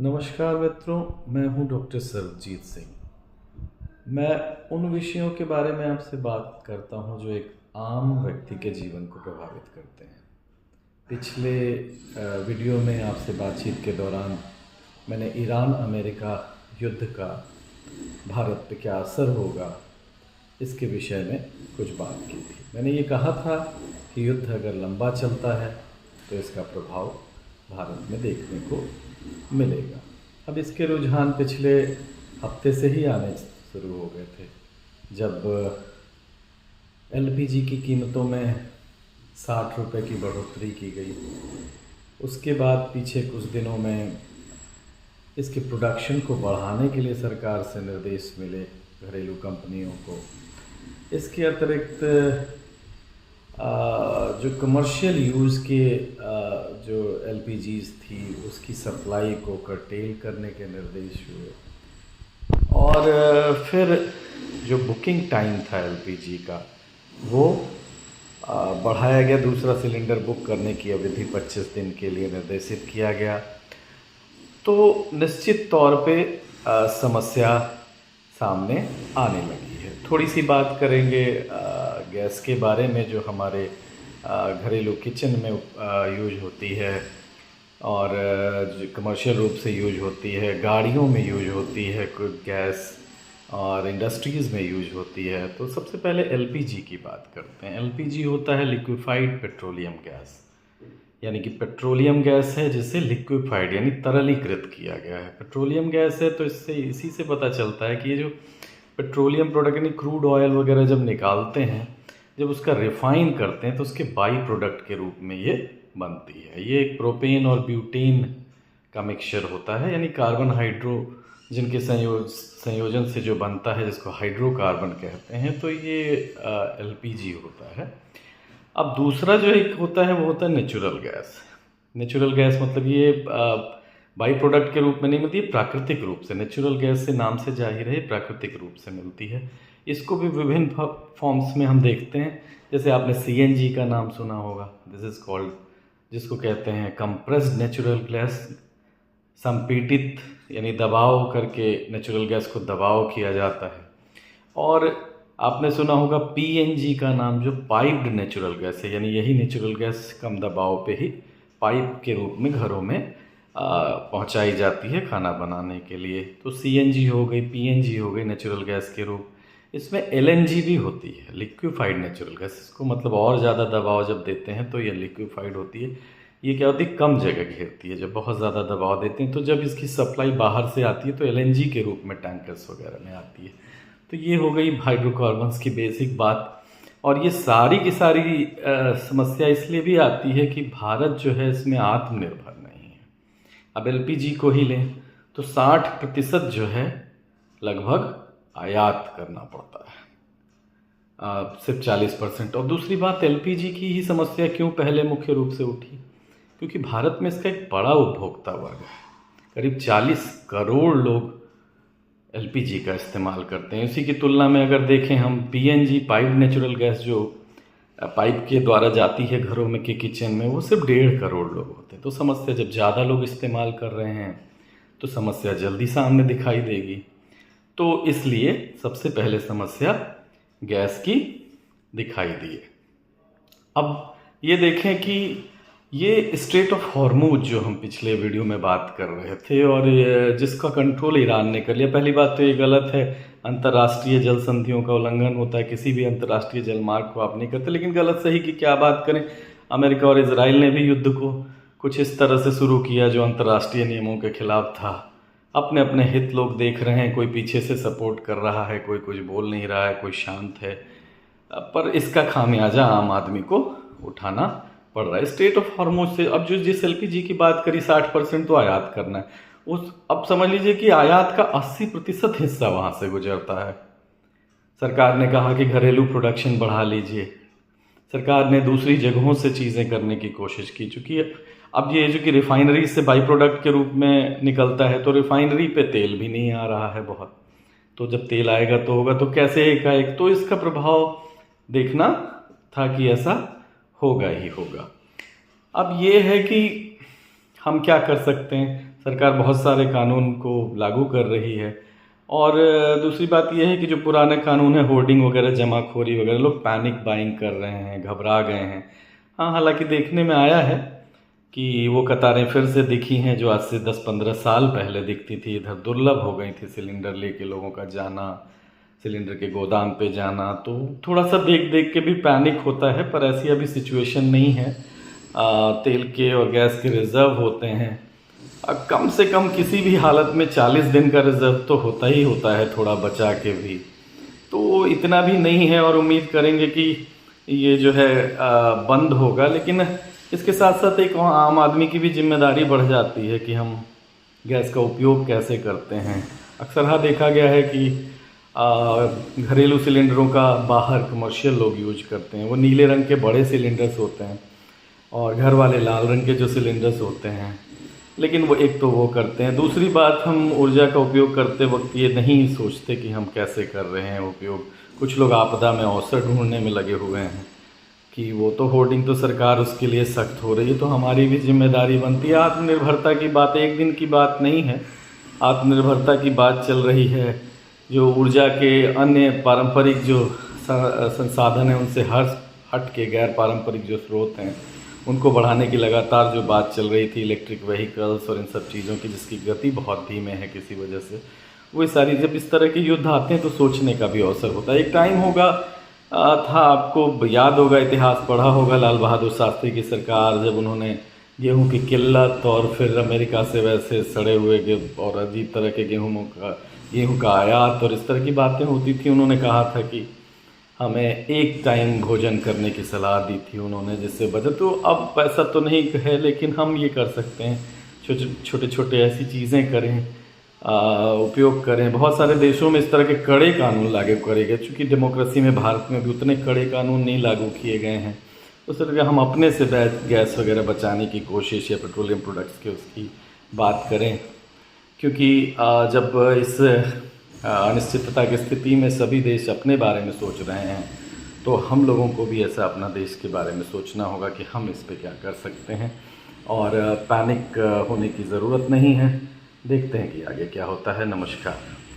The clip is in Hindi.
नमस्कार मित्रों, मैं हूं डॉक्टर सर्वजीत सिंह। मैं उन विषयों के बारे में आपसे बात करता हूं जो एक आम व्यक्ति के जीवन को प्रभावित करते हैं। पिछले वीडियो में आपसे बातचीत के दौरान मैंने ईरान अमेरिका युद्ध का भारत पे क्या असर होगा इसके विषय में कुछ बात की थी। मैंने ये कहा था कि युद्ध अगर लंबा चलता है तो इसका प्रभाव भारत में देखने को मिलेगा। अब इसके रुझान पिछले हफ्ते से ही आने शुरू हो गए थे, जब एलपीजी की कीमतों में 60 रुपये की बढ़ोतरी की गई। उसके बाद पीछे कुछ दिनों में इसके प्रोडक्शन को बढ़ाने के लिए सरकार से निर्देश मिले घरेलू कंपनियों को। इसके अतिरिक्त जो कमर्शियल यूज़ के जो एलपीजीज़ थी उसकी सप्लाई को कर्टेल करने के निर्देश हुए, और फिर जो बुकिंग टाइम था एलपीजी का वो बढ़ाया गया। दूसरा सिलेंडर बुक करने की अवधि 25 दिन के लिए निर्देशित किया गया। तो निश्चित तौर पे समस्या सामने आने लगी है। थोड़ी सी बात करेंगे गैस के बारे में, जो हमारे घरेलू किचन में यूज होती है और जो कमर्शियल रूप से यूज होती है, गाड़ियों में यूज होती है गैस, और इंडस्ट्रीज़ में यूज होती है। तो सबसे पहले एलपीजी की बात करते हैं। एलपीजी होता है लिक्विफाइड पेट्रोलियम गैस, यानी कि पेट्रोलियम गैस है जिसे लिक्विफाइड यानी तरलीकृत किया गया है। पेट्रोलियम गैस है तो इसी से पता चलता है कि ये जो पेट्रोलियम प्रोडक्ट यानी क्रूड ऑयल वगैरह जब निकालते हैं, जब उसका रिफ़ाइन करते हैं तो उसके बाई प्रोडक्ट के रूप में ये बनती है। ये एक प्रोपेन और ब्यूटेन का मिक्सचर होता है, यानी कार्बन हाइड्रोजन के संयोजन से जो बनता है, जिसको हाइड्रोकार्बन कहते हैं। तो ये एलपीजी होता है। अब दूसरा जो एक होता है वो होता है नेचुरल गैस। नेचुरल गैस मतलब ये बाई प्रोडक्ट के रूप में नहीं मिलती, प्राकृतिक रूप से। नेचुरल गैस से नाम से जाहिर है प्राकृतिक रूप से मिलती है। इसको भी विभिन्न फॉर्म्स में हम देखते हैं। जैसे आपने सीएनजी का नाम सुना होगा, दिस इज़ कॉल्ड, जिसको कहते हैं कंप्रेस्ड नेचुरल गैस। संपीड़ित यानी दबाव करके नेचुरल गैस को दबाव किया जाता है। और आपने सुना होगा पीएनजी का नाम, जो पाइप्ड नेचुरल गैस है, यानी यही नेचुरल गैस कम दबाव पे ही पाइप के रूप में घरों में पहुंचाई जाती है खाना बनाने के लिए। तो सीएनजी हो गई, पीएनजी हो गई नेचुरल गैस के रूप। इसमें एलएनजी भी होती है, लिक्विफाइड नेचुरल गैस। इसको मतलब और ज़्यादा दबाव जब देते हैं तो ये लिक्विफाइड होती है। ये क्या होती है, कम जगह घेरती है। जब बहुत ज़्यादा दबाव देते हैं तो जब इसकी सप्लाई बाहर से आती है तो एलएनजी के रूप में टैंकर्स वगैरह में आती है। तो ये हो गई हाइड्रोकार्बन्स की बेसिक बात। और ये सारी की सारी समस्या इसलिए भी आती है कि भारत जो है इसमें आत्मनिर्भर नहीं है। अब एलपीजी को ही लें तो 60% जो है लगभग आयात करना पड़ता है, सिर्फ 40%। और दूसरी बात, एलपीजी की ही समस्या क्यों पहले मुख्य रूप से उठी, क्योंकि भारत में इसका एक बड़ा उपभोक्ता वर्ग है। करीब 40 करोड़ लोग एलपीजी का इस्तेमाल करते हैं। इसी की तुलना में अगर देखें हम पीएनजी पाइप्ड नेचुरल गैस, जो पाइप के द्वारा जाती है घरों में के किचन में, वो सिर्फ 1.5 करोड़ लोग होते हैं। तो समस्या, जब ज़्यादा लोग इस्तेमाल कर रहे हैं तो समस्या जल्दी सामने दिखाई देगी। तो इसलिए सबसे पहले समस्या गैस की दिखाई दी है। अब ये देखें कि ये स्ट्रेट ऑफ हॉर्मुज जो हम पिछले वीडियो में बात कर रहे थे और जिसका कंट्रोल ईरान ने कर लिया। पहली बात तो ये गलत है, अंतर्राष्ट्रीय जल संधियों का उल्लंघन होता है। किसी भी अंतर्राष्ट्रीय जल मार्ग को आप नहीं करते। लेकिन गलत सही की क्या बात करें, अमेरिका और इजराइल ने भी युद्ध को कुछ इस तरह से शुरू किया जो अंतर्राष्ट्रीय नियमों के खिलाफ था। अपने अपने हित लोग देख रहे हैं, कोई पीछे से सपोर्ट कर रहा है, कोई कुछ बोल नहीं रहा है, कोई शांत है, पर इसका खामियाजा आम आदमी को उठाना पड़ रहा है। स्टेट ऑफ हॉर्मुज से अब जिस एलपीजी की बात करी, 60% तो आयात करना है। अब समझ लीजिए कि आयात का 80% हिस्सा वहाँ से गुजरता है। सरकार ने कहा कि घरेलू प्रोडक्शन बढ़ा लीजिए। सरकार ने दूसरी जगहों से चीज़ें करने की कोशिश की, चूँकि अब ये जो कि रिफाइनरी से बाई प्रोडक्ट के रूप में निकलता है, तो रिफाइनरी पे तेल भी नहीं आ रहा है बहुत। तो जब तेल आएगा तो होगा, तो कैसे एकाएक, तो इसका प्रभाव देखना था कि ऐसा होगा ही होगा। अब ये है कि हम क्या कर सकते हैं। सरकार बहुत सारे कानून को लागू कर रही है। और दूसरी बात यह है कि जो पुराने कानून है, होर्डिंग वगैरह, जमाखोरी वगैरह, लोग पैनिक बाइंग कर रहे हैं, घबरा गए हैं। हाँ, हालांकि देखने में आया है कि वो कतारें फिर से दिखी हैं जो आज से 10-15 साल पहले दिखती थी। इधर दुर्लभ हो गई थी सिलेंडर लेके लोगों का जाना, सिलेंडर के गोदाम पे जाना। तो थोड़ा सा देख देख के भी पैनिक होता है, पर ऐसी अभी सिचुएशन नहीं है। तेल के और गैस के रिज़र्व होते हैं। कम से कम किसी भी हालत में 40 दिन का रिज़र्व तो होता ही होता है, थोड़ा बचा के भी। तो इतना भी नहीं है और उम्मीद करेंगे कि ये जो है बंद होगा। लेकिन इसके साथ साथ एक आम आदमी की भी जिम्मेदारी बढ़ जाती है कि हम गैस का उपयोग कैसे करते हैं। अक्सर हाँ देखा गया है कि घरेलू सिलेंडरों का बाहर कमर्शियल लोग यूज करते हैं। वो नीले रंग के बड़े सिलेंडर्स होते हैं और घर वाले लाल रंग के जो सिलेंडर्स होते हैं। लेकिन वो एक तो वो करते हैं। दूसरी बात, हम ऊर्जा का उपयोग करते वक्त ये नहीं सोचते कि हम कैसे कर रहे हैं उपयोग। कुछ लोग आपदा में अवसर ढूंढने में लगे हुए हैं कि वो तो होर्डिंग तो सरकार उसके लिए सख्त हो रही है, तो हमारी भी जिम्मेदारी बनती है। आत्मनिर्भरता की बात एक दिन की बात नहीं है, आत्मनिर्भरता की बात चल रही है। जो ऊर्जा के अन्य पारंपरिक जो संसाधन हैं उनसे हट के गैर पारंपरिक जो स्रोत हैं उनको बढ़ाने की लगातार जो बात चल रही थी, इलेक्ट्रिक व्हीकल्स और इन सब चीज़ों की, जिसकी गति बहुत धीमे है किसी वजह से, वो सारी जब इस तरह के युद्ध आते हैं तो सोचने का भी अवसर होता है। एक टाइम होगा था, आपको याद होगा, इतिहास पढ़ा होगा, लाल बहादुर शास्त्री की सरकार जब उन्होंने गेहूं की किल्लत और फिर अमेरिका से वैसे सड़े हुए और अजीब तरह के गेहूं का आयात और इस तरह की बातें होती थी। उन्होंने कहा था कि हमें एक टाइम भोजन करने की सलाह दी थी उन्होंने, जिससे बचत। तो अब पैसा तो नहीं है, लेकिन हम ये कर सकते हैं, छोटे छोटे ऐसी चीज़ें करें, उपयोग करें। बहुत सारे देशों में इस तरह के कड़े कानून लागू करे गए, चूँकि डेमोक्रेसी में भारत में भी उतने कड़े कानून नहीं लागू किए गए हैं। उस तरह हम अपने से गैस वगैरह बचाने की कोशिश या पेट्रोलियम प्रोडक्ट्स के उसकी बात करें, क्योंकि जब इस अनिश्चितता की स्थिति में सभी देश अपने बारे में सोच रहे हैं तो हम लोगों को भी ऐसा अपना देश के बारे में सोचना होगा कि हम इस पे क्या कर सकते हैं। और पैनिक होने की ज़रूरत नहीं है। देखते हैं कि आगे क्या होता है। नमस्कार।